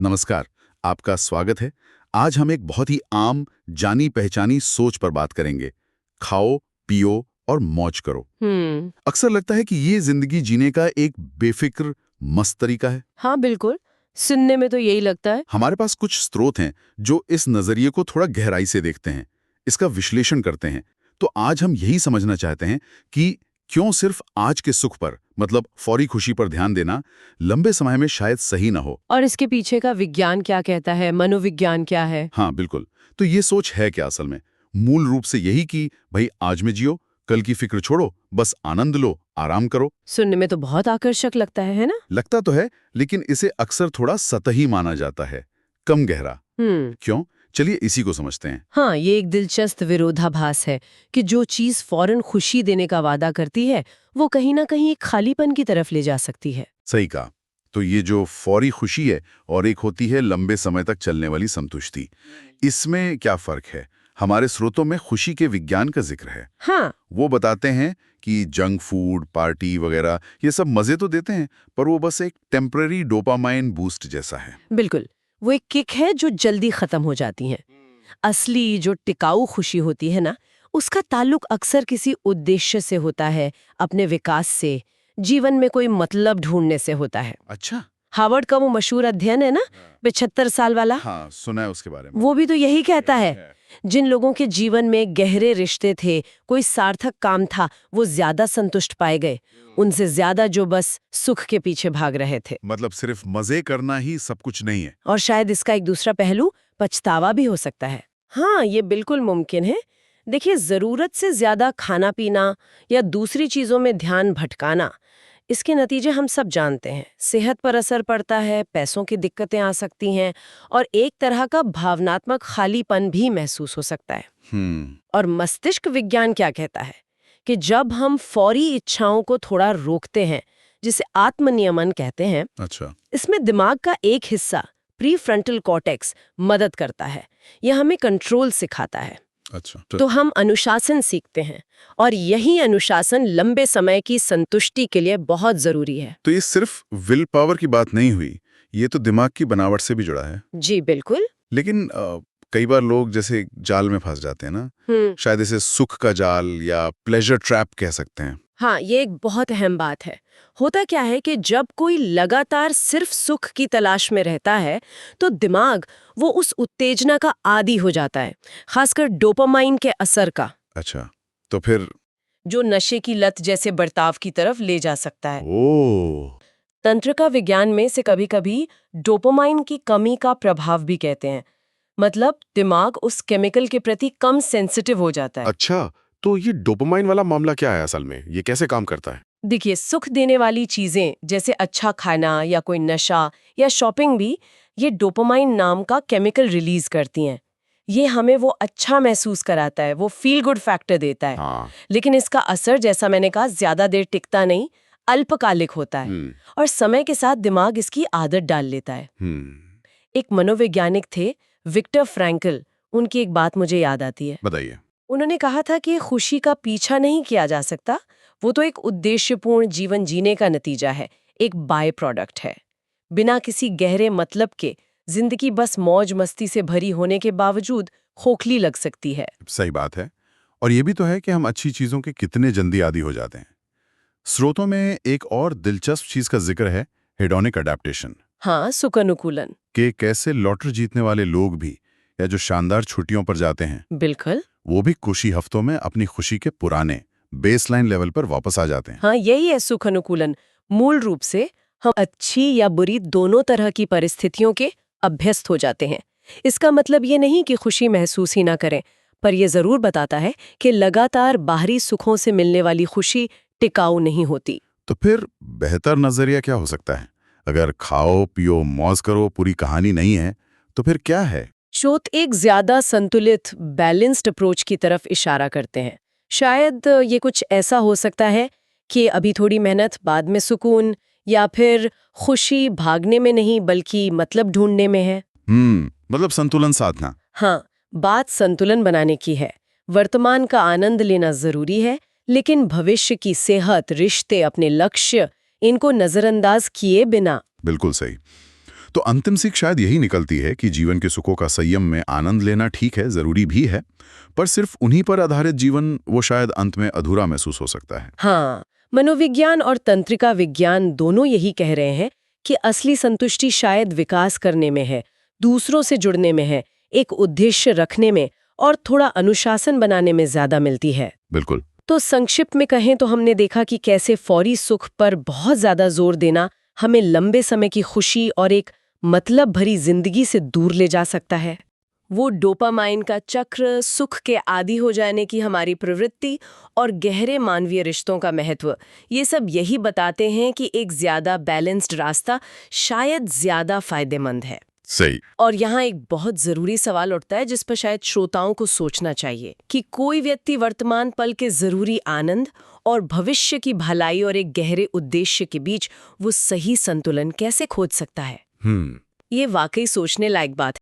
नमस्कार, आपका स्वागत है। आज हम एक बहुत ही आम, जानी पहचानी सोच पर बात करेंगे। खाओ, पियो और मौज करो। अक्सर लगता है कि ये जिंदगी जीने का एक बेफिक्र, मस्त तरीका है। हाँ बिल्कुल, सुनने में तो यही लगता है। हमारे पास कुछ स्रोत हैं जो इस नजरिए को थोड़ा गहराई से देखते हैं, इसका विश्लेषण करते हैं। तो आज हम यही समझना चाहते हैं कि क्यों सिर्फ आज के सुख पर, मतलब फौरी खुशी पर ध्यान देना लंबे समय में शायद सही ना हो। और इसके पीछे का विज्ञान क्या कहता है, मनोविज्ञान क्या है। हाँ बिल्कुल। तो ये सोच है क्या असल में? मूल रूप से यही कि भाई आज में जियो, कल की फिक्र छोड़ो, बस आनंद लो, आराम करो। सुनने में तो बहुत आकर्षक लगता है ना? लगता तो है, लेकिन इसे अक्सर थोड़ा सतही माना जाता है, कम गहरा। क्यों? चलिए इसी को समझते हैं। हाँ, ये एक दिलचस्प विरोधाभास है कि जो चीज फौरन खुशी देने का वादा करती है वो कहीं ना कहीं एक खालीपन की तरफ ले जा सकती है। सही कहा। तो ये जो फौरी खुशी है और एक होती है लंबे समय तक चलने वाली संतुष्टि, इसमें क्या फर्क है? हमारे स्रोतों में खुशी के विज्ञान का जिक्र है। हाँ, वो बताते हैं कि जंक फूड, पार्टी वगैरह ये सब मजे तो देते हैं, पर वो बस एक टेम्पररी डोपामाइन बूस्ट जैसा है। बिल्कुल। वो एक किक है जो जल्दी खत्म हो जाती है। असली जो टिकाऊ खुशी होती है ना, उसका ताल्लुक अक्सर किसी उद्देश्य से होता है, अपने विकास से, जीवन में कोई मतलब ढूंढने से होता है। अच्छा। हार्वर्ड का वो मशहूर अध्ययन है ना, 75 साल वाला, हाँ, सुना है उसके बारे में। वो भी तो यही कहता है। जिन लोगों के जीवन में गहरे रिश्ते थे, कोई सार्थक काम था, वो ज्यादा संतुष्ट पाए गए, उनसे ज्यादा जो बस सुख के पीछे भाग रहे थे। मतलब सिर्फ मजे करना ही सब कुछ नहीं है। और शायद इसका एक दूसरा पहलू पछतावा भी हो सकता है। हाँ, ये बिल्कुल मुमकिन है। देखिए, जरूरत से ज्यादा खाना पीना या दूसरी चीजों में ध्यान भटकाना, इसके नतीजे हम सब जानते हैं। सेहत पर असर पड़ता है, पैसों की दिक्कतें आ सकती हैं और एक तरह का भावनात्मक खालीपन भी महसूस हो सकता है। और मस्तिष्क विज्ञान क्या कहता है कि जब हम फौरी इच्छाओं को थोड़ा रोकते हैं, जिसे आत्मनियमन कहते हैं, अच्छा। इसमें दिमाग का एक हिस्सा प्रीफ्रंटल कॉर्टेक्स मदद करता है। यह हमें कंट्रोल सिखाता है। अच्छा। तो हम अनुशासन सीखते हैं और यही अनुशासन लंबे समय की संतुष्टि के लिए बहुत जरूरी है। तो ये सिर्फ विल पावर की बात नहीं हुई, ये तो दिमाग की बनावट से भी जुड़ा है। जी बिल्कुल। लेकिन कई बार लोग जैसे जाल में फंस जाते हैं ना, शायद इसे सुख का जाल या प्लेजर ट्रैप कह सकते हैं। हाँ, ये एक बहुत अहम बात है। होता क्या है कि जब कोई लगातार सिर्फ सुख की तलाश में रहता है, तो दिमाग वो उस उत्तेजना का आदी हो जाता है, खासकर डोपामाइन के असर का, अच्छा, तो फिर? जो नशे की लत जैसे बर्ताव की तरफ ले जा सकता है। ओह। तंत्रिका विज्ञान में से कभी-कभी डोपामाइन की कमी का प्रभाव भी कहते हैं। मतलब दिमाग उस केमिकल के प्रति कम सेंसिटिव हो जाता है। अच्छा, तो ये डोपामाइन वाला मामला क्या है असल में? ये कैसे काम करता है? देखिए, सुख देने वाली चीजें जैसे अच्छा खाना या कोई नशा या शॉपिंग भी ये डोपामाइन नाम का केमिकल रिलीज करती हैं। ये हमें वो अच्छा महसूस कराता है, वो फील गुड फैक्टर देता है। हाँ। लेकिन इसका असर, जैसा मैंने कहा, ज्यादा देर टिकता नहीं, अल्पकालिक होता है और समय के साथ दिमाग इसकी आदत डाल लेता है। एक मनोवैज्ञानिक थे, विक्टर फ्रैंकल, उनकी एक बात मुझे याद आती है। बताइए। उन्होंने कहा था कि खुशी का पीछा नहीं किया जा सकता, वो तो एक उद्देश्यपूर्ण जीवन जीने का नतीजा है, एक बाय प्रोडक्ट है। बिना किसी गहरे मतलब के जिंदगी बस मौज मस्ती से भरी होने के बावजूद खोखली लग सकती है। सही बात है। और ये भी तो है कि हम अच्छी चीजों के कितने जल्दी आदी हो जाते हैं। स्रोतों में एक और दिलचस्प चीज का जिक्र है, हेडोनिक अडेप्टेशन। हाँ, सुख अनुकूलन। कि कैसे लॉटरी जीतने वाले लोग भी, या जो शानदार छुट्टियों पर जाते हैं, बिल्कुल। वो भी कुछ ही हफ्तों में अपनी खुशी के पुराने बेसलाइन लेवल पर वापस आ जाते हैं। हाँ, यही है सुख अनुकूलन। मूल रूप से हम अच्छी या बुरी दोनों तरह की परिस्थितियों के अभ्यस्त हो जाते हैं। इसका मतलब ये नहीं कि खुशी महसूस ही ना करें, पर यह जरूर बताता है कि लगातार बाहरी सुखों से मिलने वाली खुशी टिकाऊ नहीं होती। तो फिर बेहतर नजरिया क्या हो सकता है? अगर खाओ पियो मौज करो पूरी कहानी नहीं है, तो फिर क्या है? शोध एक ज्यादा संतुलित, बैलेंस्ड अप्रोच की तरफ इशारा करते हैं। शायद ये कुछ ऐसा हो सकता है कि अभी थोड़ी मेहनत, बाद में सुकून, या फिर खुशी भागने में नहीं बल्कि मतलब ढूंढने में है। मतलब संतुलन साधना। हाँ, बात संतुलन बनाने की है। वर्तमान का आनंद लेना जरूरी है, लेकिन भविष्य की सेहत, रिश्ते, अपने लक्ष्य, इनको नजरअंदाज किए बिना। बिल्कुल सही। तो अंतिम सीख शायद यही निकलती है कि जीवन के सुखों का संयम में आनंद लेना ठीक है, जरूरी भी है, पर सिर्फ उन्हीं पर आधारित जीवन वो शायद अंत में अधूरा महसूस हो सकता है। हाँ, मनोविज्ञान और तंत्रिका विज्ञान दोनों यही कह रहे हैं कि असली संतुष्टि शायद विकास करने में है, दूसरों से जुड़ने में है, एक उद्देश्य रखने में और थोड़ा अनुशासन बनाने में ज्यादा मिलती है। बिल्कुल। तो संक्षिप्त में कहें तो हमने देखा कि कैसे फौरी सुख पर बहुत ज्यादा जोर देना हमें लंबे समय की खुशी और एक मतलब भरी जिंदगी से दूर ले जा सकता है। वो डोपामाइन का चक्र, सुख के आदी हो जाने की हमारी प्रवृत्ति और गहरे मानवीय रिश्तों का महत्व, ये सब यही बताते हैं कि एक ज्यादा बैलेंस्ड रास्ता शायद ज्यादा फायदेमंद है। सही। और यहाँ एक बहुत जरूरी सवाल उठता है जिस पर शायद श्रोताओं को सोचना चाहिए कि कोई व्यक्ति वर्तमान पल के जरूरी आनंद और भविष्य की भलाई और एक गहरे उद्देश्य के बीच वो सही संतुलन कैसे खोज सकता है। ये वाकई सोचने लायक बात है।